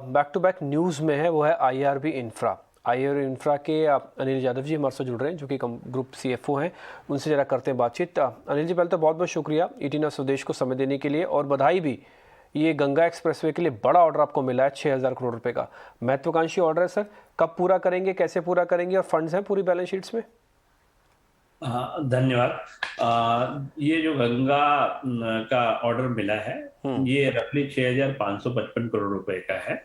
Back to back news में है, वो है आईआरबी इंफ्रा। आईआरबी इंफ्रा के अनिल यादव जी हमारे साथ जुड़ रहे हैं, जो कि ग्रुप सीएफओ हैं। उनसे ज़रा करते हैं बातचीत। अनिल जी, पहले तो बहुत बहुत शुक्रिया ईटीना स्वदेश को समय देने के लिए, और बधाई भी। ये गंगा एक्सप्रेसवे के लिए बड़ा ऑर्डर आपको मिला है, 6,000 करोड़ रुपए का महत्वाकांक्षी ऑर्डर है सर। कब पूरा करेंगे, कैसे पूरा करेंगे, और फंड्स हैं पूरी बैलेंस शीट्स में? हाँ, धन्यवाद। ये जो गंगा का ऑर्डर मिला है, ये रफली 6,555 करोड़ रुपए का है।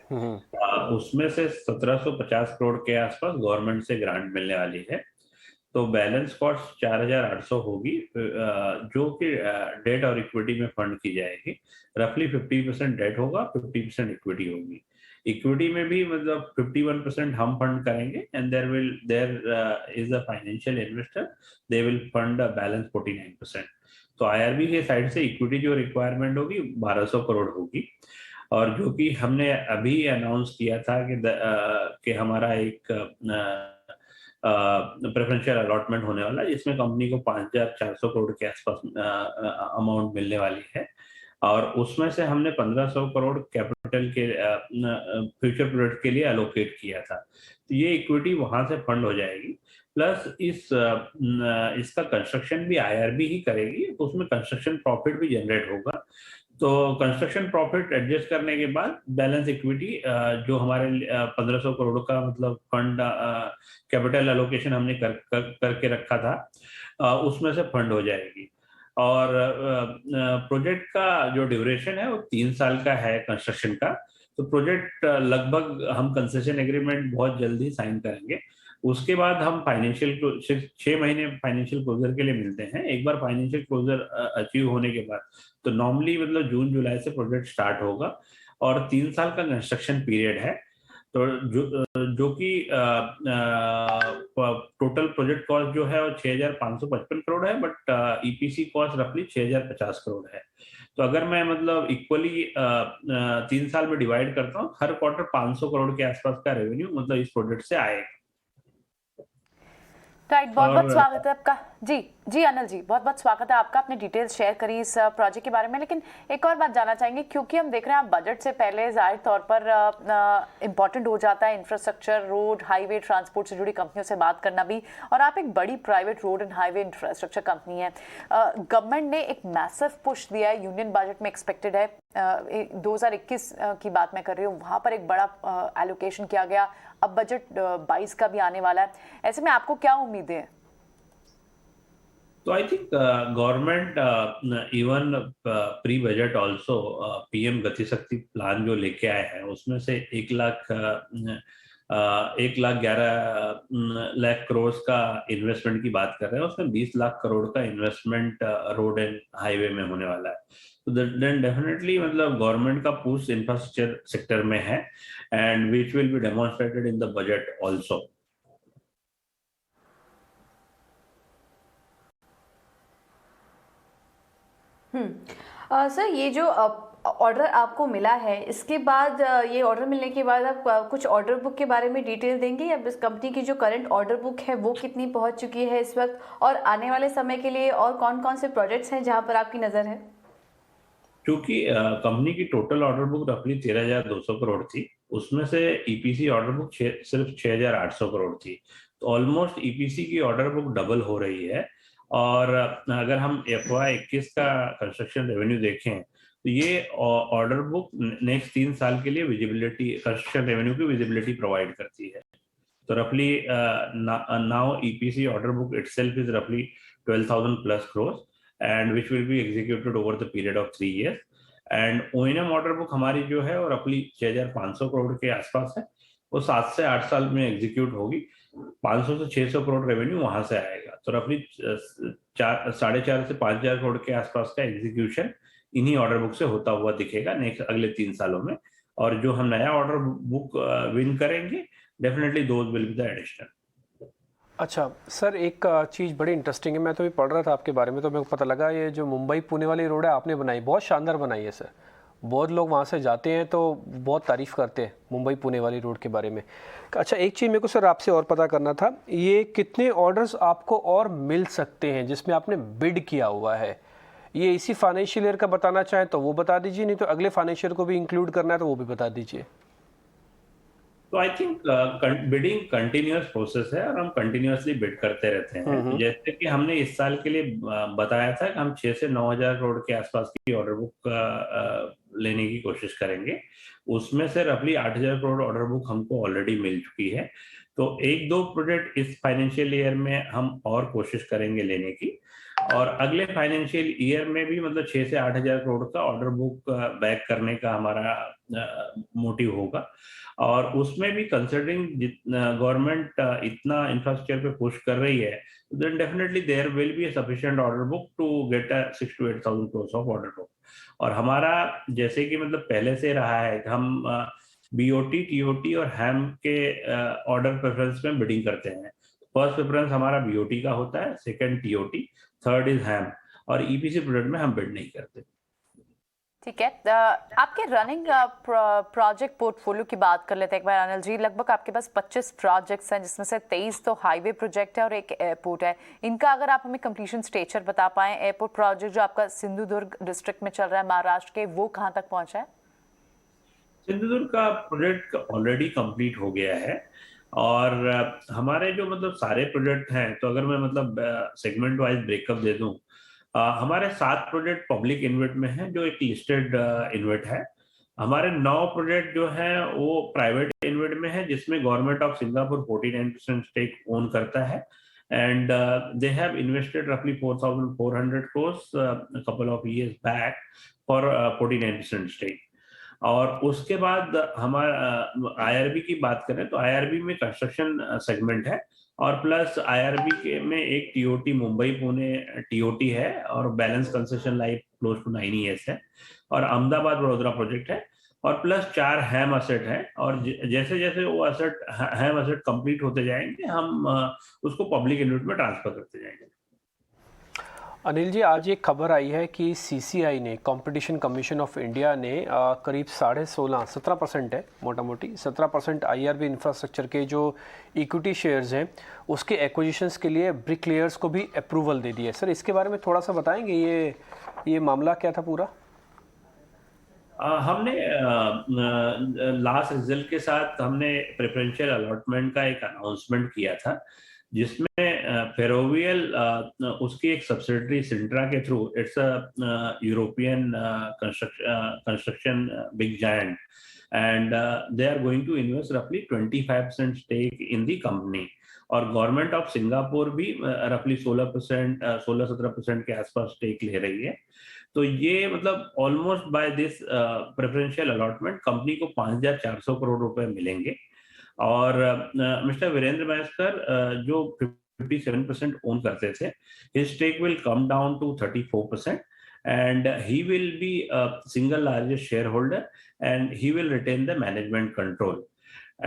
उसमें से 1,750 करोड़ के आसपास गवर्नमेंट से ग्रांट मिलने वाली है। तो बैलेंस कॉस्ट 4,800 होगी, जो कि डेट और इक्विटी में फंड की जाएगी। रफली 50% डेट होगा, 50% इक्विटी होगी। इक्विटी में भी मतलब 51% हम फंड करेंगे, and there is a financial investor, they will fund balance 49%। तो आईआरबी के साइड से इक्विटी जो रिक्वायरमेंट होगी 1,200 करोड़ होगी। और जो कि हमने अभी अनाउंस किया था कि हमारा एक प्रेफरेंशियल अलॉटमेंट होने वाला है, जिसमें कंपनी को 5,400 करोड़ के आसपास अमाउंट मिलने वाली है। और उसमें से हमने 1,500 करोड़ कैपिटल के फ्यूचर प्रोजेक्ट के लिए एलोकेट किया था। तो ये इक्विटी वहां से फंड हो जाएगी। प्लस इसका कंस्ट्रक्शन भी आईआरबी ही करेगी, तो उसमें कंस्ट्रक्शन प्रॉफिट भी जनरेट होगा। तो कंस्ट्रक्शन प्रॉफिट एडजस्ट करने के बाद बैलेंस इक्विटी जो हमारे 1,500 करोड़ का मतलब फंड कैपिटल एलोकेशन हमने करके रखा था, उसमें से फंड हो जाएगी। और प्रोजेक्ट का जो ड्यूरेशन है वो 3 साल का है कंस्ट्रक्शन का। तो प्रोजेक्ट लगभग हम कंसेशन एग्रीमेंट बहुत जल्दी साइन करेंगे। उसके बाद हम फाइनेंशियल 6 महीने फाइनेंशियल क्लोजर के लिए मिलते हैं। एक बार फाइनेंशियल क्लोजर अचीव होने के बाद तो नॉर्मली मतलब जून जुलाई से प्रोजेक्ट स्टार्ट होगा, और 3 साल का कंस्ट्रक्शन पीरियड है। तो जो कि टोटल प्रोजेक्ट कॉस्ट जो है वो 6,555 करोड़ है, बट ईपीसी कॉस्ट रफली 6,050 करोड़ है। तो अगर मैं मतलब इक्वली 3 साल में डिवाइड करता हूँ, हर क्वार्टर 500 करोड़ के आसपास का रेवेन्यू मतलब इस प्रोजेक्ट से आएगा। राइट, बहुत बहुत स्वागत है आपका। जी अनिल जी, बहुत बहुत स्वागत है आपका। आपने डिटेल्स शेयर करी इस प्रोजेक्ट के बारे में, लेकिन एक और बात जानना चाहेंगे, क्योंकि हम देख रहे हैं आप बजट से पहले जाहिर तौर पर इम्पॉर्टेंट हो जाता है इंफ्रास्ट्रक्चर, रोड, हाईवे, ट्रांसपोर्ट से जुड़ी कंपनियों से बात करना भी, और आप एक बड़ी private road and highway infrastructure company है। गवर्नमेंट ने एक मैसिव पुश दिया है, यूनियन बजट में एक्सपेक्टेड है 2021 की बात मैं कर रही हूँ, वहाँ पर एक बड़ा एलोकेशन किया गया। अब बजट 22 का भी आने वाला है, ऐसे में आपको क्या उम्मीदें हैं? तो I think government even pre budget also PM गति शक्ति प्लान जो लेके आए हैं, उसमें से 1,11,00,000 करोड़ का इन्वेस्टमेंट की बात कर रहे हैं। उसमें 20 लाख करोड़ का इन्वेस्टमेंट रोड एंड हाईवे में होने वाला है। तो देन डेफिनेटली मतलब गवर्नमेंट का पुश इंफ्रास्ट्रक्चर सेक्टर में है, and which will be demonstrated in the budget also. Sir, ये जो ऑर्डर आपको मिला है, इसके बाद ये ऑर्डर मिलने के बाद आप कुछ ऑर्डर बुक के बारे में डिटेल देंगे, या इस कंपनी की जो करंट ऑर्डर बुक है वो कितनी पहुंच चुकी है इस वक्त, और आने वाले समय के लिए और कौन कौन से प्रोजेक्ट्स हैं जहां पर आपकी नज़र है? क्योंकि कंपनी की टोटल ऑर्डर बुक रफली 13,200 करोड़ थी, उसमें से ईपीसी ऑर्डर बुक सिर्फ 6,800 करोड़ थी। तो ऑलमोस्ट ईपीसी की ऑर्डर बुक डबल हो रही है। और अगर हम FY21 का कंस्ट्रक्शन रेवेन्यू देखें, तो ये ऑर्डर बुक नेक्स्ट 3 साल के लिए विजिबिलिटी, कंस्ट्रक्शन रेवेन्यू की विजिबिलिटी प्रोवाइड करती है। तो रफली now EPC order book itself is रफली 12,000 plus crore, and which will be executed over the period of 3 years. And O&M order book हमारी जो है और रफली 6,500 करोड़ के आसपास है, वो 7 से 8 साल में एग्जीक्यूट होगी। 500 से 600 करोड़ रेवेन्यू वहां से आएगा। तो रफली 4.5 से 5,000 करोड़ के आसपास का एग्जीक्यूशन इन्हीं ऑर्डर बुक से होता हुआ दिखेगा नेक्स्ट अगले 3 सालों में। और जो हम नया ऑर्डर बुक विन करेंगे, definitely those will be the additional. अच्छा सर, एक चीज़ बड़ी इंटरेस्टिंग है, मैं तो भी पढ़ रहा था आपके बारे में, तो मेरे को पता लगा ये जो मुंबई पुणे वाली रोड है आपने बनाई, बहुत शानदार बनाई है सर। बहुत लोग वहाँ से जाते हैं तो बहुत तारीफ़ करते हैं मुंबई पुणे वाली रोड के बारे में। अच्छा, एक चीज़ मेरे को सर आपसे और पता करना था, ये कितने ऑर्डर्स आपको और मिल सकते हैं जिसमें आपने बिड किया हुआ है? ये इसी फाइनेंशियल ईयर का बताना चाहें तो वो बता दीजिए, नहीं तो अगले फाइनेंशियल को भी इंक्लूड करना है तो वो भी बता दीजिए। तो I think bidding continuous process है और हम कंटिन्यूअसली बिड करते रहते हैं। तो जैसे कि हमने इस साल के लिए बताया था कि हम 6 से 9,000 करोड़ के आसपास की ऑर्डर बुक लेने की कोशिश करेंगे। उसमें से रफली 8,000 करोड़ ऑर्डर बुक हमको ऑलरेडी मिल चुकी है। तो एक दो प्रोजेक्ट इस फाइनेंशियल ईयर में हम और कोशिश करेंगे लेने की, और अगले फाइनेंशियल ईयर में भी मतलब 6 से 8,000 करोड़ का ऑर्डर बुक बैक करने का हमारा मोटिव होगा। और उसमें भी कंसिडरिंग गवर्नमेंट इतना इंफ्रास्ट्रक्चर पे पुश कर रही है, then definitely there will be a sufficient order book to get a 6 to 8,000 crores of order book। और हमारा जैसे कि मतलब पहले से रहा है कि हम बीओटी, टीओटी और हैम के ऑर्डर प्रेफरेंस में बिडिंग करते हैं। फर्स्ट प्रेफरेंस हमारा बीओटी का होता है, सेकंड टीओटी, थर्ड इज हैम, और ईपीसी प्रोजेक्ट में हम बिड नहीं करते। ठीक है, आपके रनिंग प्रोजेक्ट पोर्टफोलियो की बात कर लेते हैं एक बार अनिल जी। लगभग आपके पास 25 प्रोजेक्ट्स हैं, जिसमें से 23 तो हाईवे प्रोजेक्ट है और एक एयरपोर्ट है। इनका अगर आप हमें कंप्लीशन स्टेचर बता पाएं, एयरपोर्ट प्रोजेक्ट जो आपका सिंधुदुर्ग डिस्ट्रिक्ट में चल रहा है महाराष्ट्र के, वो कहाँ तक पहुंचा है? सिंधुदुर्ग का प्रोजेक्ट ऑलरेडी कंप्लीट हो गया है, और हमारे जो मतलब सारे प्रोजेक्ट हैं, तो अगर मैं मतलब सेगमेंट वाइज ब्रेकअप दे दूं, हमारे 7 प्रोजेक्ट पब्लिक इन्वेट में हैं जो एक लिस्टेड इन्वेट है। हमारे 9 प्रोजेक्ट जो हैं वो प्राइवेट इन्वेट में है, जिसमें government of Singapore 49% stake own करता है, एंड दे हैव इन्वेस्टेड रफली 4,400 crores couple of years back for 49% stake. और उसके बाद हमारा आईआरबी की बात करें तो आईआरबी में कंस्ट्रक्शन सेगमेंट है, और प्लस आईआरबी के में एक टीओटी मुंबई पुणे टीओटी है, और balance concession life close to 9 years है, और अहमदाबाद वडोदरा प्रोजेक्ट है, और प्लस 4 हैम असेट है। और जैसे जैसे वो असेट हैम असेट कंप्लीट होते जाएंगे, हम उसको पब्लिक इन्वेट में ट्रांसफर करते जाएंगे। अनिल जी, आज एक खबर आई है कि सीसीआई ने, कंपटीशन कमीशन ऑफ इंडिया ने करीब 17% है, मोटा मोटी 17% आईआरबी इंफ्रास्ट्रक्चर के जो इक्विटी शेयर्स हैं उसके एक्विजिशंस के लिए ब्रिकलेयर्स को भी अप्रूवल दे दिया है। सर, इसके बारे में थोड़ा सा बताएंगे, ये मामला क्या था पूरा? हमने लास्ट रिजल्ट के साथ हमने प्रेफरेंशियल अलॉटमेंट का एक अनाउंसमेंट किया था, जिसमें फेरोवियल उसकी एक सब्सिडरी सिंट्रा के through, it's a European construction big giant, and they are going to invest रफली 25% स्टेक इन द कंपनी, और गवर्नमेंट ऑफ सिंगापुर भी रफली 16-17% के आसपास स्टेक ले रही है। तो ये मतलब almost by this preferential allotment company को 5,400 करोड़ रुपए मिलेंगे, और मिस्टर वीरेंद्र मैस्कर जो 57% ओन करते थे, his stake will come down to 34%, and he will be a single largest shareholder, and he will retain the management control.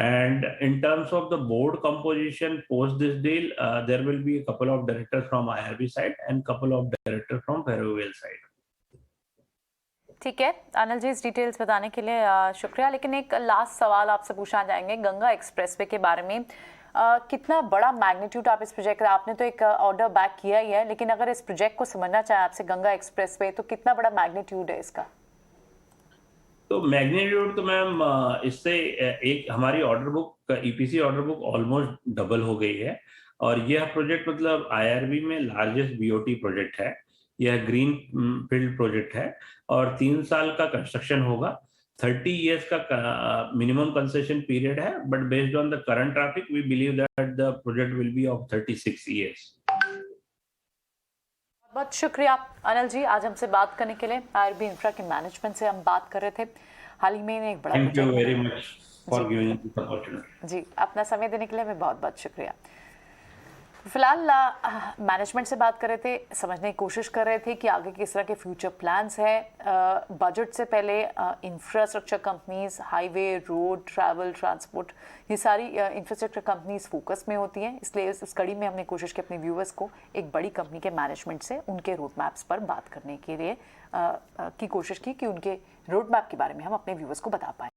And in terms of the board composition post this deal, there will be a couple of directors from IRB side and couple of directors from Ferrovial side. ठीक है अनिल जी, इस details बताने के लिए शुक्रिया। लेकिन एक last सवाल आपसे पूछना चाहेंगे गंगा एक्सप्रेसवे के बारे में। कितना बड़ा मैग्नीट्यूड आप इस प्रोजेक्ट, आपने तो एक ऑर्डर बैक किया ही है, लेकिन अगर इस प्रोजेक्ट को समझना चाहे आपसे गंगा एक्सप्रेसवे, तो कितना बड़ा मैग्नीट्यूड है इसका? तो मैग्नीट्यूड तो मैम इससे एक हमारी order book, EPC order book almost double हो गई है, और यह प्रोजेक्ट मतलब आईआरबी में लार्जेस्ट बीओटी प्रोजेक्ट है। यह ग्रीन फील्ड प्रोजेक्ट है, और 3 साल का कंस्ट्रक्शन होगा। 30 years का मिनिमम कंसेशन पीरियड है, but based on the current traffic we believe that the project will be of 36 years। बहुत शुक्रिया अनिल जी, आज हमसे बात करने के लिए। आईआरबी इंफ्रा के मैनेजमेंट से हम बात कर रहे थे। हाल ही में एक बड़ा thank you very much for giving this opportunity. जी, अपना समय देने के लिए मैं बहुत बहुत शुक्रिया। फिलहाल मैनेजमेंट से बात कर रहे थे, समझने की कोशिश कर रहे थे कि आगे किस तरह के फ्यूचर प्लान्स हैं। बजट से पहले infrastructure companies, highway, road, travel, transport, ये सारी इंफ्रास्ट्रक्चर कंपनीज फोकस में होती हैं। इसलिए इस कड़ी में हमने कोशिश की अपने व्यूअर्स को एक बड़ी कंपनी के मैनेजमेंट से उनके रोड मैप्स पर बात करने के लिए की कोशिश की कि उनके रोड मैप के बारे में हम अपने व्यूअर्स को बता पाएँ।